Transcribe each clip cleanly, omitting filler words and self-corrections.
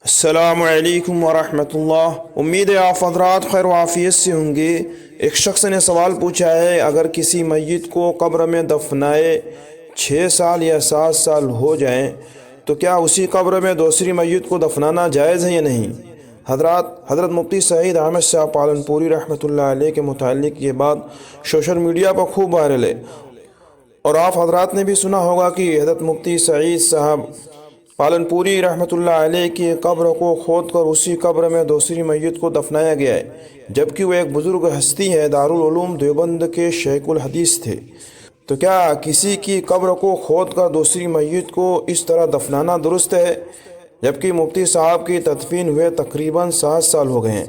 السلام علیکم ورحمۃ اللہ۔ امید ہے آپ حضرات خیر و عافیت سے ہوں گے۔ ایک شخص نے سوال پوچھا ہے، اگر کسی میت کو قبر میں دفنائے 6 سال یا 7 سال ہو جائیں تو کیا اسی قبر میں دوسری میت کو دفنانا جائز ہے یا نہیں؟ حضرت مفتی سعید احمد شاہ پالنپوری رحمۃ اللہ علیہ کے متعلق یہ بات سوشل میڈیا پر خوب وائرل ہے، اور آپ حضرات نے بھی سنا ہوگا کہ حضرت مفتی سعید صاحب پالنپوری رحمۃ اللہ علیہ کی قبر کو کھود کر اسی قبر میں دوسری میت کو دفنایا گیا ہے، جبکہ وہ ایک بزرگ ہستی ہے، دارالعلوم دیوبند کے شیخ الحدیث تھے۔ تو کیا کسی کی قبر کو کھود کر دوسری میت کو اس طرح دفنانا درست ہے، جبکہ مفتی صاحب کی تدفین ہوئے تقریباً 7 سال ہو گئے ہیں؟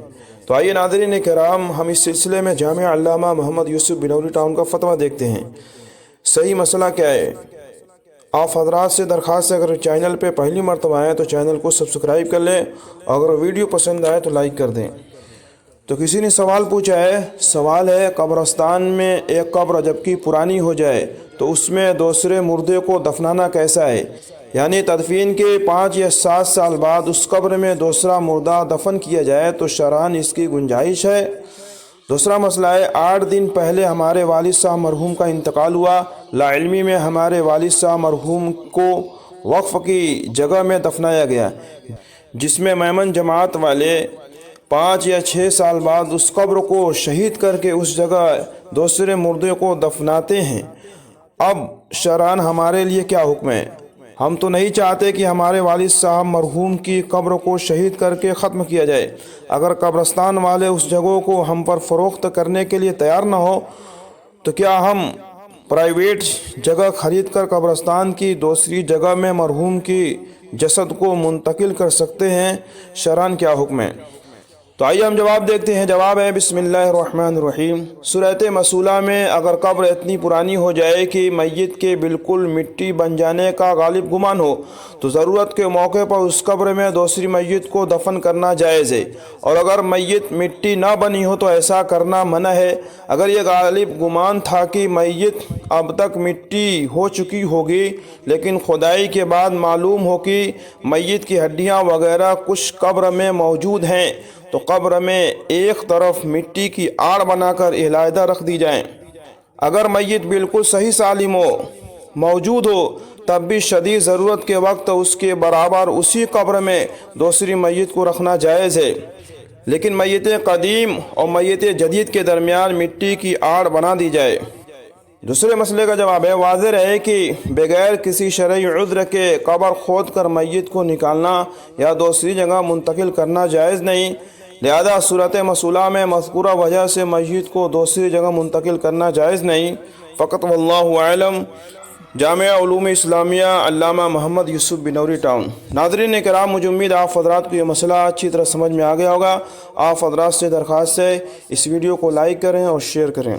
تو آئیے ناظرین کرام، ہم اس سلسلے میں جامعہ علامہ محمد یوسف بنوری ٹاؤن کا فتویٰ دیکھتے ہیں۔ صحیح مسئلہ کیا ہے؟ آپ حضرات سے درخواست ہے، اگر چینل پہ پہلی مرتبہ آئیں تو چینل کو سبسکرائب کر لیں، اور اگر ویڈیو پسند آئے تو لائک کر دیں۔ تو کسی نے سوال پوچھا ہے، سوال ہے، قبرستان میں ایک قبر جبکہ پرانی ہو جائے تو اس میں دوسرے مردے کو دفنانا کیسا ہے؟ یعنی تدفین کے 5 یا 7 سال بعد اس قبر میں دوسرا مردہ دفن کیا جائے تو شرعاً اس کی گنجائش ہے؟ دوسرا مسئلہ ہے، 8 دن پہلے ہمارے والد صاحب مرحوم کا انتقال ہوا، لا علمی میں ہمارے والد صاحب مرحوم کو وقف کی جگہ میں دفنایا گیا، جس میں میمن جماعت والے 5 یا 6 سال بعد اس قبر کو شہید کر کے اس جگہ دوسرے مردے کو دفناتے ہیں۔ اب شرعاً ہمارے لیے کیا حکم ہے؟ ہم تو نہیں چاہتے کہ ہمارے والد صاحب مرحوم کی قبر کو شہید کر کے ختم کیا جائے۔ اگر قبرستان والے اس جگہ کو ہم پر فروخت کرنے کے لیے تیار نہ ہو تو کیا ہم پرائیویٹ جگہ خرید کر قبرستان کی دوسری جگہ میں مرحوم کی جسد کو منتقل کر سکتے ہیں؟ شرعاً کیا حکم ہے؟ تو آئیے ہم جواب دیکھتے ہیں۔ جواب ہے، بسم اللہ الرحمن الرحیم۔ صورت مسئولہ میں اگر قبر اتنی پرانی ہو جائے کہ میت کے بالکل مٹی بن جانے کا غالب گمان ہو تو ضرورت کے موقع پر اس قبر میں دوسری میت کو دفن کرنا جائز ہے، اور اگر میت مٹی نہ بنی ہو تو ایسا کرنا منع ہے۔ اگر یہ غالب گمان تھا کہ میت اب تک مٹی ہو چکی ہوگی، لیکن کھدائی کے بعد معلوم ہو کہ میت کی ہڈیاں وغیرہ کچھ قبر میں موجود ہیں، تو قبر میں ایک طرف مٹی کی آڑ بنا کر علیحدہ رکھ دی جائیں۔ اگر میت بالکل صحیح سالم موجود ہو تب بھی شدید ضرورت کے وقت اس کے برابر اسی قبر میں دوسری میت کو رکھنا جائز ہے، لیکن میت قدیم اور میت جدید کے درمیان مٹی کی آڑ بنا دی جائے۔ دوسرے مسئلے کا جواب ہے، واضح ہے کہ بغیر کسی شرعی عذر کے قبر کھود کر میت کو نکالنا یا دوسری جگہ منتقل کرنا جائز نہیں، لہذا صورت مسئولہ میں مذکورہ وجہ سے میت کو دوسری جگہ منتقل کرنا جائز نہیں۔ فقط واللہ اعلم۔ جامعہ علوم اسلامیہ علامہ محمد یوسف بنوری ٹاؤن۔ ناظرین کرام، مجھے امید آپ حضرات کو یہ مسئلہ اچھی طرح سمجھ میں آ گیا ہوگا۔ آپ حضرات سے درخواست ہے، اس ویڈیو کو لائک کریں اور شیئر کریں۔